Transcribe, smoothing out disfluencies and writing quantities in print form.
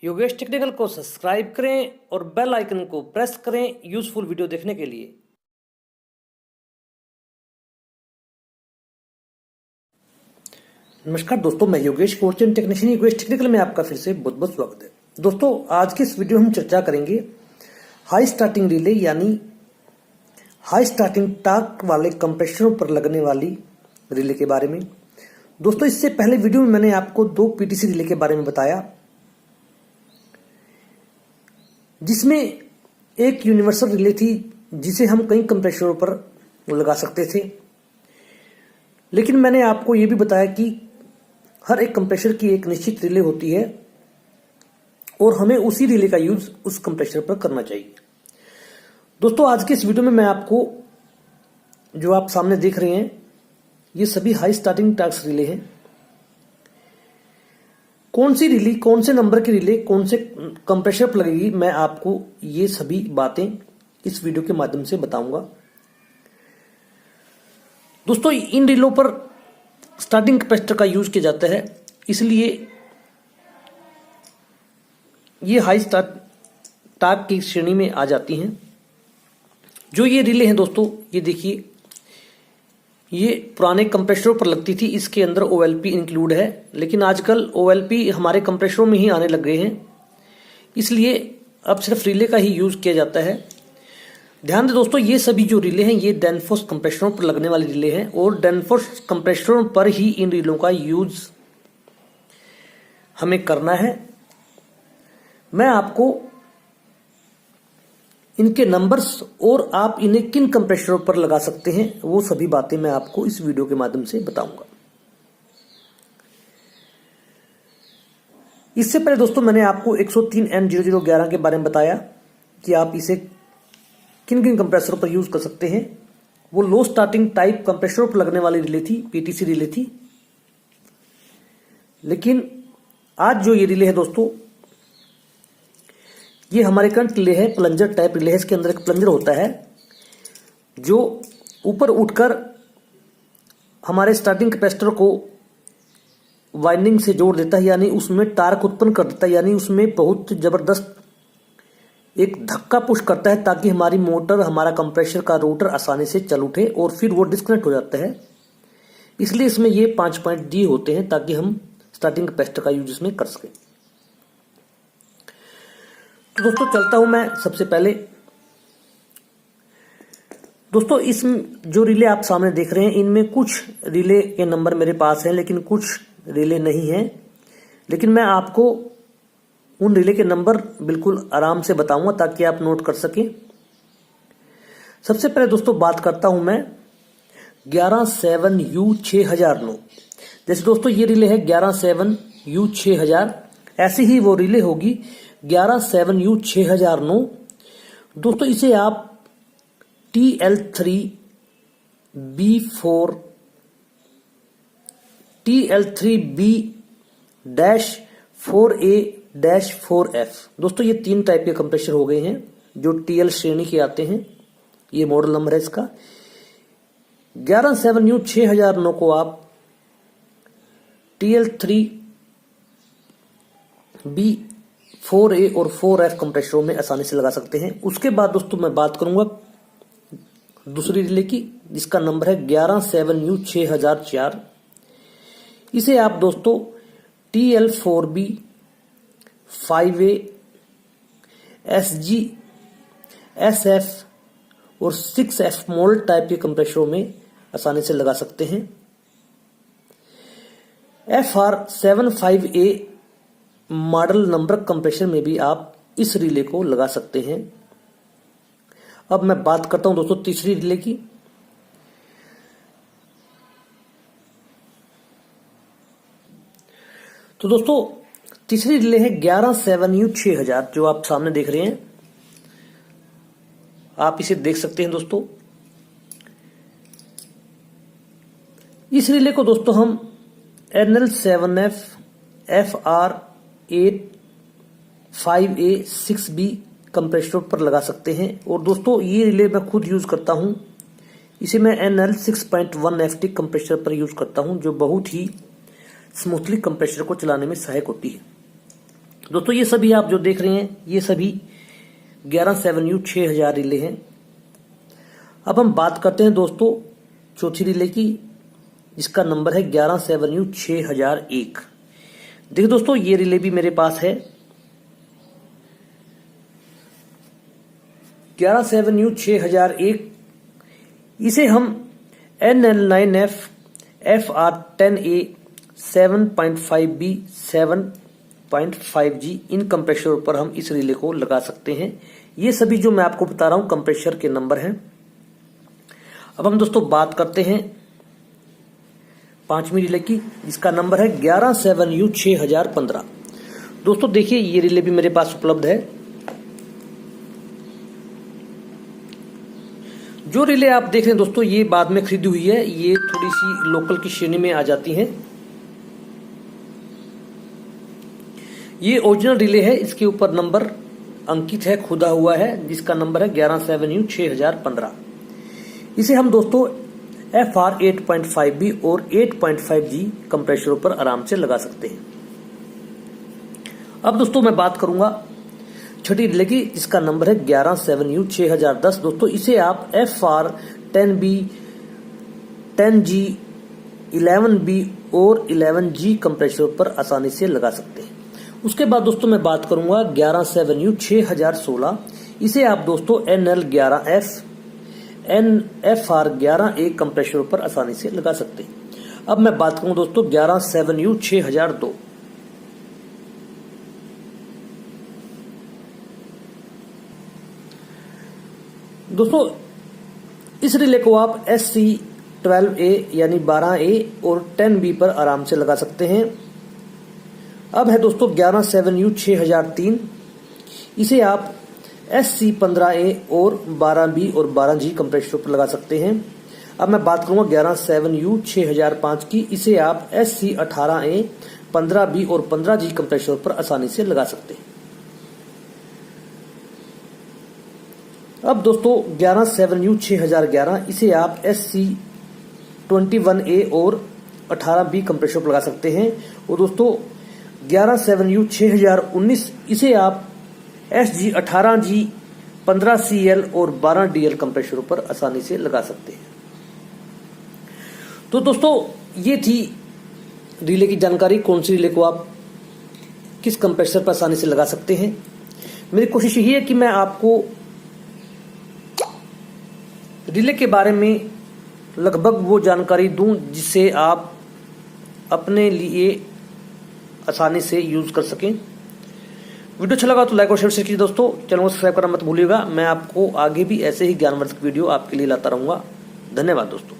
Yogesh technical को subscribe करें और बेल आइकन को प्रेस करें यूजफुल वीडियो देखने के लिए। नमस्कार दोस्तों, मैं Yogesh coaching technician Yogesh technical में आपका फिर से बहुत बहुत स्वागत है। दोस्तों, आज की इस वीडियो में हम चर्चा करेंगे हाई स्टार्टिंग रिले यानी हाई स्टार्टिंग टॉर्क वाले कंप्रेसरों पर लगने वाली रिले के बारे में। दोस्तों, इससे पहले वीडियो में मैंने आपको दो पीटीसी रिले के बारे में बताया, जिसमें एक यूनिवर्सल रिले थी जिसे हम कई कंप्रेसरों पर लगा सकते थे, लेकिन मैंने आपको यह भी बताया कि हर एक कंप्रेसर की एक निश्चित रिले होती है और हमें उसी रिले का यूज उस कंप्रेसर पर करना चाहिए। दोस्तों, आज के इस वीडियो में मैं आपको जो आप सामने देख रहे हैं ये सभी हाई स्टार्टिंग टॉर्क रिले हैं। कौन सी रिले, कौन से नंबर की रिले कौन से कंप्रेसर पर लगेगी, मैं आपको ये सभी बातें इस वीडियो के माध्यम से बताऊंगा। दोस्तों, इन रिलों पर स्टार्टिंग कैपेसिटर का यूज किया जाता है, इसलिए ये हाई टॉर्क की श्रेणी में आ जाती हैं। जो ये रिले हैं दोस्तों, ये देखिए, ये पुराने कंप्रेसरों पर लगती थी, इसके अंदर OLP इंक्लूड है, लेकिन आजकल OLP हमारे कंप्रेसरों में ही आने लग गए हैं, इसलिए अब सिर्फ रिले का ही यूज किया जाता है। ध्यान दें दोस्तों, ये सभी जो रिले हैं ये डैनफोर्स कंप्रेसरों पर लगने वाली रिले हैं और डैनफोर्स कंप्रेसरों पर ही इन रिलों का यूज हमें करना है। मैं आपको इनके नंबर्स और आप इन्हें किन कंप्रेसरों पर लगा सकते हैं वो सभी बातें मैं आपको इस वीडियो के माध्यम से बताऊंगा। इससे पहले दोस्तों, मैंने आपको 103N0011 के बारे में बताया कि आप इसे किन किन कंप्रेसरों पर यूज कर सकते हैं। वो लो स्टार्टिंग टाइप कंप्रेसरों पर लगने वाली रिले थी, पीटीसी रिले थी। लेकिन आज जो ये रिले है दोस्तों, ये हमारे करंट रिले है, प्लंजर टाइप रिले है। इसके अंदर एक प्लंजर होता है जो ऊपर उठकर हमारे स्टार्टिंग कैपेसिटर को वाइंडिंग से जोड़ देता है, यानी उसमें टार्क उत्पन्न कर देता है, यानी उसमें बहुत जबरदस्त एक धक्का पुश करता है ताकि हमारी मोटर, हमारा कंप्रेसर का रोटर आसानी से चल उठे और फिर वो डिस्कनेक्ट हो जाता है। इसलिए इसमें ये 5 पॉइंट दिए होते हैं ताकि हम स्टार्टिंग कैपेसिटर का यूज इसमें कर सकें। तो दोस्तों, चलता हूं मैं सबसे पहले। दोस्तों, इस जो रिले आप सामने देख रहे हैं इनमें कुछ रिले के नंबर मेरे पास हैं, लेकिन कुछ रिले नहीं हैं। लेकिन मैं आपको उन रिले के नंबर बिल्कुल आराम से बताऊंगा ताकि आप नोट कर सकें। सबसे पहले दोस्तों बात करता हूं मैं 117U6009। जैसे दोस्तों ये रिले है 117U6000, ऐसी ही वो रिले होगी 117U6009। दोस्तों, इसे आप TL3B4 TL3B-4A-4F। दोस्तों, ये 3 टाइप के कंप्रेसर हो गए हैं जो TL श्रेणी के आते हैं। ये मॉडल नंबर है इसका। 117U6009 को आप TL3B-4A और 4F कंप्रेसरों में आसानी से लगा सकते हैं। उसके बाद दोस्तों मैं बात करूंगा दूसरी रिले की, जिसका नंबर है 117U6004। इसे आप दोस्तों TL4B-5A, SG, SF और 6F मोल्ड टाइप के कंप्रेसरों में आसानी से लगा सकते हैं। FR75A मॉडल नंबर कंप्रेसर में भी आप इस रिले को लगा सकते हैं। अब मैं बात करता हूं दोस्तों तीसरी रिले की। तो दोस्तों, तीसरी रिले है 117U6000, जो आप सामने देख रहे हैं। आप इसे देख सकते हैं दोस्तों। इस रिले को दोस्तों हम NL7F, FR8, 5A, 6B compressor पर लगा सकते हैं। और दोस्तों, ये रिले मैं खुद यूज करता हूं। इसे मैं NL6.1FT कंप्रेसर पर यूज करता हूं, जो बहुत ही स्मूथली कंप्रेसर को चलाने में सहायक होती है। दोस्तों ये सभी आप जो देख रहे हैं ये सभी 11/7U/6000 रिले हैं। अब हम बात करते हैं दोस्तों चौथी रिले की, जिसका नंबर है 11/7U/6001। देखिए दोस्तों ये रिले भी मेरे पास है 11/7U/6001। इसे हम NL9F FR10A 7.5B 7.5G इन कंप्रेशर पर हम इस रिले को लगा सकते हैं। ये सभी जो मैं आपको बता रहा हूं कंप्रेशर के नंबर हैं। अब हम दोस्तों बात करते हैं पांचवी रिले की, जिसका नंबर है 11/7U/6015। दोस्तों देखिए ये रिले भी मेरे पास उपलब्ध है। जो रिले आप देख रहे हैं दोस्तों ये बाद में खरीदी हुई है, ये थोड़ी सी लोकल की श्रेणी में आ जाती हैं। ये ओरिजिनल रिले है, इसके ऊपर नंबर अंकित है, खुदा हुआ है, जिसका नंबर है 11/7U/6015। इसे हम दोस्तों FR 8.5B और 8.5G कंप्रेशरों पर आराम से लगा सकते हैं। अब दोस्तों मैं बात करूंगा छठी रिले की, जिसका नंबर है 11/7U/6010। दोस्तों इसे आप FR 10B 10G 11B और 11G कंप्रेशरों पर आसानी से लगा सकते हैं। उसके बाद दोस्तों मैं बात करूंगा 11/7U/6016। इसे आप दोस्तों NL11F FR11A कंप्रेशरों पर आसानी से लगा सकते हैं। अब मैं बात करूं दोस्तों 11/7U/6002। दोस्तों इस रिले को आप SC12A यानी 12A और 10B पर आराम से लगा सकते हैं। अब है दोस्तों 11/7U/6003। इसे आप SC15A और 12B और 12G कंप्रेशर पर लगा सकते हैं। अब मैं बात करूंगा 11/7U/6005 की। इसे आप SC18A 15B और 15G कंप्रेशर पर आसानी से लगा सकते हैं। अब दोस्तों 11/7U/6011। इसे आप SC21A और 18B कंप्रेशर पर लगा सकते हैं। और दोस्तों 11/7U/6019। इसे आप SG18G 15CL और 12DL कंप्रेशरों पर आसानी से लगा सकते हैं। तो दोस्तों ये थी रिले की जानकारी, कौन सी रिले को आप किस कंप्रेसर पर आसानी से लगा सकते हैं। मेरी कोशिश यही है कि मैं आपको रिले के बारे में लगभग वो जानकारी दूं जिससे आप अपने लिए आसानी से यूज कर सकें। वीडियो अच्छा लगा तो लाइक और शेयर कीजिए दोस्तों। चैनल को सब्सक्राइब करना मत भूलिएगा। मैं आपको आगे भी ऐसे ही ज्ञानवर्धक वीडियो आपके लिए लाता रहूंगा। धन्यवाद दोस्तों।